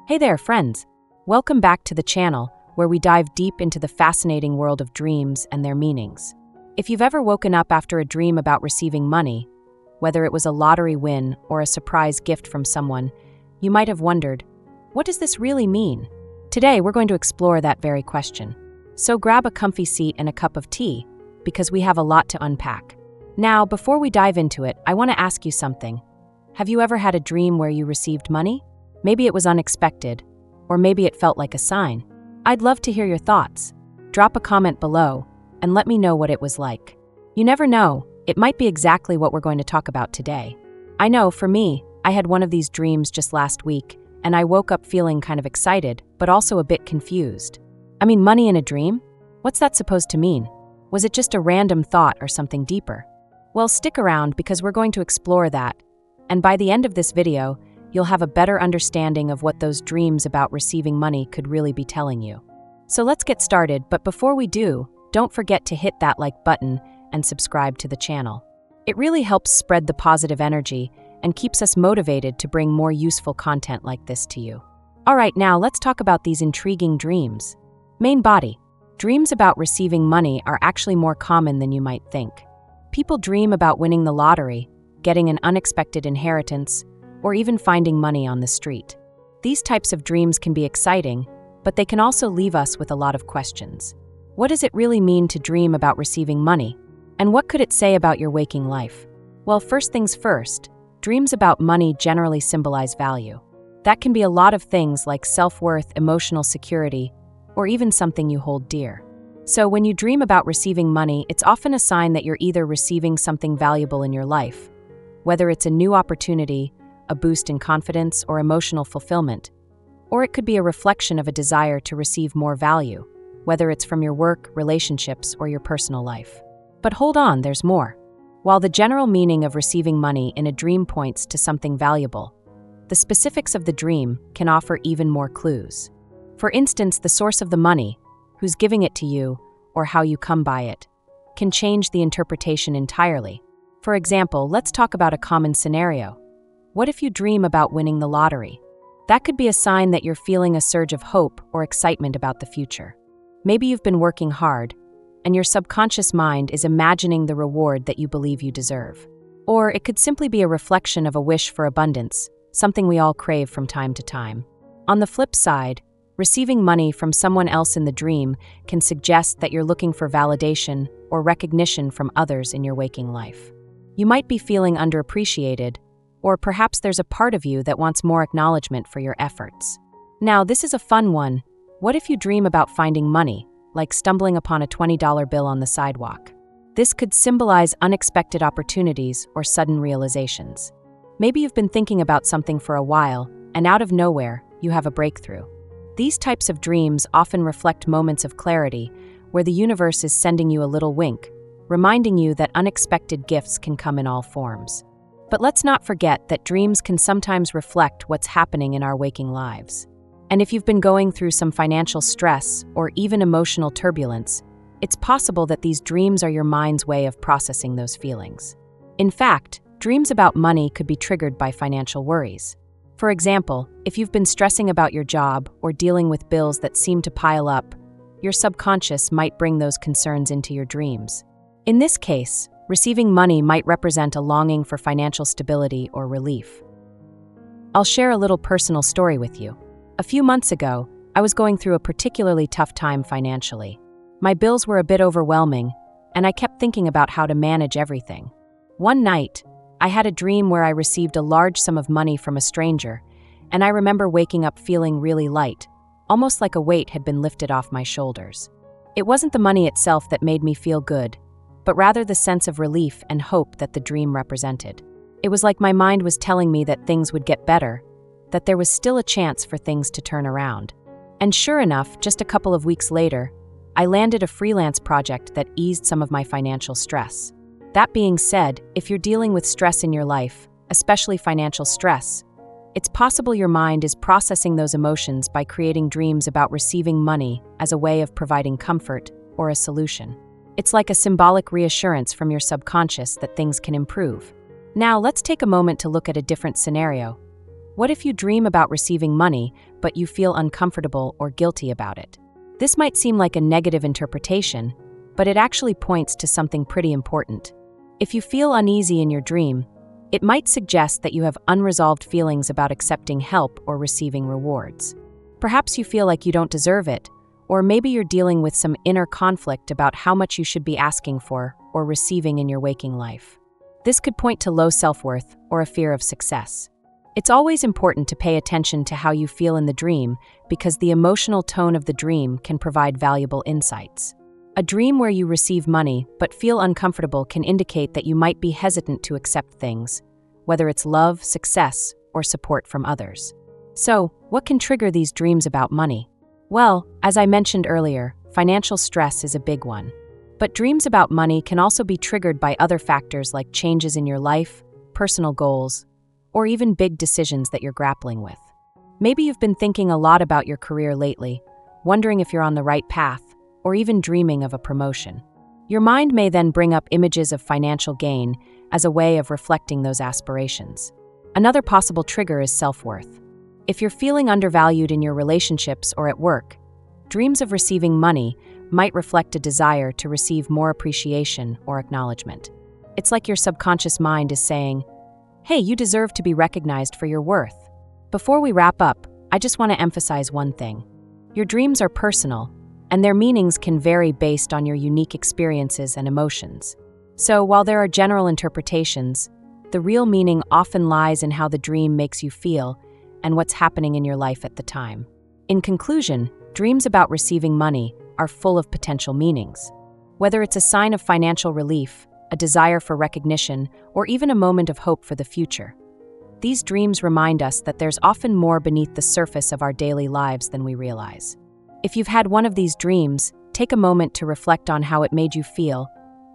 Hey there, friends! Welcome back to the channel, where we dive deep into the fascinating world of dreams and their meanings. If you've ever woken up after a dream about receiving money, whether it was a lottery win or a surprise gift from someone, you might have wondered, what does this really mean? Today, we're going to explore that very question. So grab a comfy seat and a cup of tea, because we have a lot to unpack. Now, before we dive into it, I want to ask you something. Have you ever had a dream where you received money? Maybe it was unexpected, or maybe it felt like a sign. I'd love to hear your thoughts. Drop a comment below, and let me know what it was like. You never know, it might be exactly what we're going to talk about today. I know, for me, I had one of these dreams just last week, and I woke up feeling kind of excited, but also a bit confused. I mean, money in a dream? What's that supposed to mean? Was it just a random thought or something deeper? Well, stick around because we're going to explore that, and by the end of this video, you'll have a better understanding of what those dreams about receiving money could really be telling you. So let's get started, but before we do, don't forget to hit that like button and subscribe to the channel. It really helps spread the positive energy and keeps us motivated to bring more useful content like this to you. Alright, now let's talk about these intriguing dreams. Main body. Dreams about receiving money are actually more common than you might think. People dream about winning the lottery, getting an unexpected inheritance, or even finding money on the street. These types of dreams can be exciting, but they can also leave us with a lot of questions. What does it really mean to dream about receiving money? And what could it say about your waking life? Well, first things first, dreams about money generally symbolize value. That can be a lot of things like self-worth, emotional security, or even something you hold dear. So when you dream about receiving money, it's often a sign that you're either receiving something valuable in your life, whether it's a new opportunity, a boost in confidence, or emotional fulfillment. Or it could be a reflection of a desire to receive more value, whether it's from your work, relationships, or your personal life. But hold on, there's more. While the general meaning of receiving money in a dream points to something valuable, the specifics of the dream can offer even more clues. For instance, the source of the money, who's giving it to you, or how you come by it, can change the interpretation entirely. For example, let's talk about a common scenario. What if you dream about winning the lottery? That could be a sign that you're feeling a surge of hope or excitement about the future. Maybe you've been working hard, and your subconscious mind is imagining the reward that you believe you deserve. Or it could simply be a reflection of a wish for abundance, something we all crave from time to time. On the flip side, receiving money from someone else in the dream can suggest that you're looking for validation or recognition from others in your waking life. You might be feeling underappreciated, or perhaps there's a part of you that wants more acknowledgement for your efforts. Now, this is a fun one. What if you dream about finding money, like stumbling upon a $20 bill on the sidewalk? This could symbolize unexpected opportunities or sudden realizations. Maybe you've been thinking about something for a while, and out of nowhere, you have a breakthrough. These types of dreams often reflect moments of clarity, where the universe is sending you a little wink, reminding you that unexpected gifts can come in all forms. But let's not forget that dreams can sometimes reflect what's happening in our waking lives. And if you've been going through some financial stress or even emotional turbulence, it's possible that these dreams are your mind's way of processing those feelings. In fact, dreams about money could be triggered by financial worries. For example, if you've been stressing about your job or dealing with bills that seem to pile up, your subconscious might bring those concerns into your dreams. In this case, receiving money might represent a longing for financial stability or relief. I'll share a little personal story with you. A few months ago, I was going through a particularly tough time financially. My bills were a bit overwhelming, and I kept thinking about how to manage everything. One night, I had a dream where I received a large sum of money from a stranger, and I remember waking up feeling really light, almost like a weight had been lifted off my shoulders. It wasn't the money itself that made me feel good, but rather the sense of relief and hope that the dream represented. It was like my mind was telling me that things would get better, that there was still a chance for things to turn around. And sure enough, just a couple of weeks later, I landed a freelance project that eased some of my financial stress. That being said, if you're dealing with stress in your life, especially financial stress, it's possible your mind is processing those emotions by creating dreams about receiving money as a way of providing comfort or a solution. It's like a symbolic reassurance from your subconscious that things can improve. Now, let's take a moment to look at a different scenario. What if you dream about receiving money, but you feel uncomfortable or guilty about it? This might seem like a negative interpretation, but it actually points to something pretty important. If you feel uneasy in your dream, it might suggest that you have unresolved feelings about accepting help or receiving rewards. Perhaps you feel like you don't deserve it, or maybe you're dealing with some inner conflict about how much you should be asking for or receiving in your waking life. This could point to low self-worth or a fear of success. It's always important to pay attention to how you feel in the dream because the emotional tone of the dream can provide valuable insights. A dream where you receive money but feel uncomfortable can indicate that you might be hesitant to accept things, whether it's love, success, or support from others. So, what can trigger these dreams about money? Well, as I mentioned earlier, financial stress is a big one. But dreams about money can also be triggered by other factors like changes in your life, personal goals, or even big decisions that you're grappling with. Maybe you've been thinking a lot about your career lately, wondering if you're on the right path, or even dreaming of a promotion. Your mind may then bring up images of financial gain as a way of reflecting those aspirations. Another possible trigger is self-worth. If you're feeling undervalued in your relationships or at work, dreams of receiving money might reflect a desire to receive more appreciation or acknowledgement. It's like your subconscious mind is saying, "Hey, you deserve to be recognized for your worth." Before we wrap up, I just want to emphasize one thing. Your dreams are personal, and their meanings can vary based on your unique experiences and emotions. So, while there are general interpretations, the real meaning often lies in how the dream makes you feel and what's happening in your life at the time. In conclusion, dreams about receiving money are full of potential meanings. Whether it's a sign of financial relief, a desire for recognition, or even a moment of hope for the future, these dreams remind us that there's often more beneath the surface of our daily lives than we realize. If you've had one of these dreams, take a moment to reflect on how it made you feel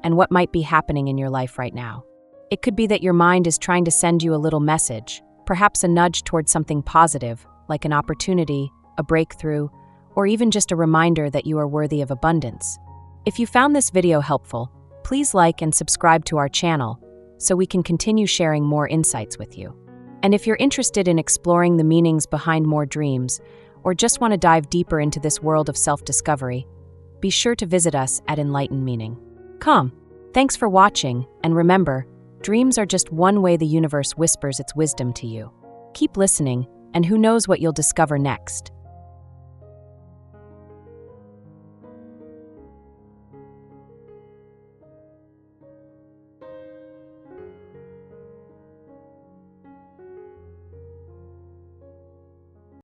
and what might be happening in your life right now. It could be that your mind is trying to send you a little message, perhaps a nudge towards something positive, like an opportunity, a breakthrough, or even just a reminder that you are worthy of abundance. If you found this video helpful, please like and subscribe to our channel so we can continue sharing more insights with you. And if you're interested in exploring the meanings behind more dreams, or just want to dive deeper into this world of self-discovery, be sure to visit us at enlightenmeaning.com. Thanks for watching, and remember, dreams are just one way the universe whispers its wisdom to you. Keep listening, and who knows what you'll discover next.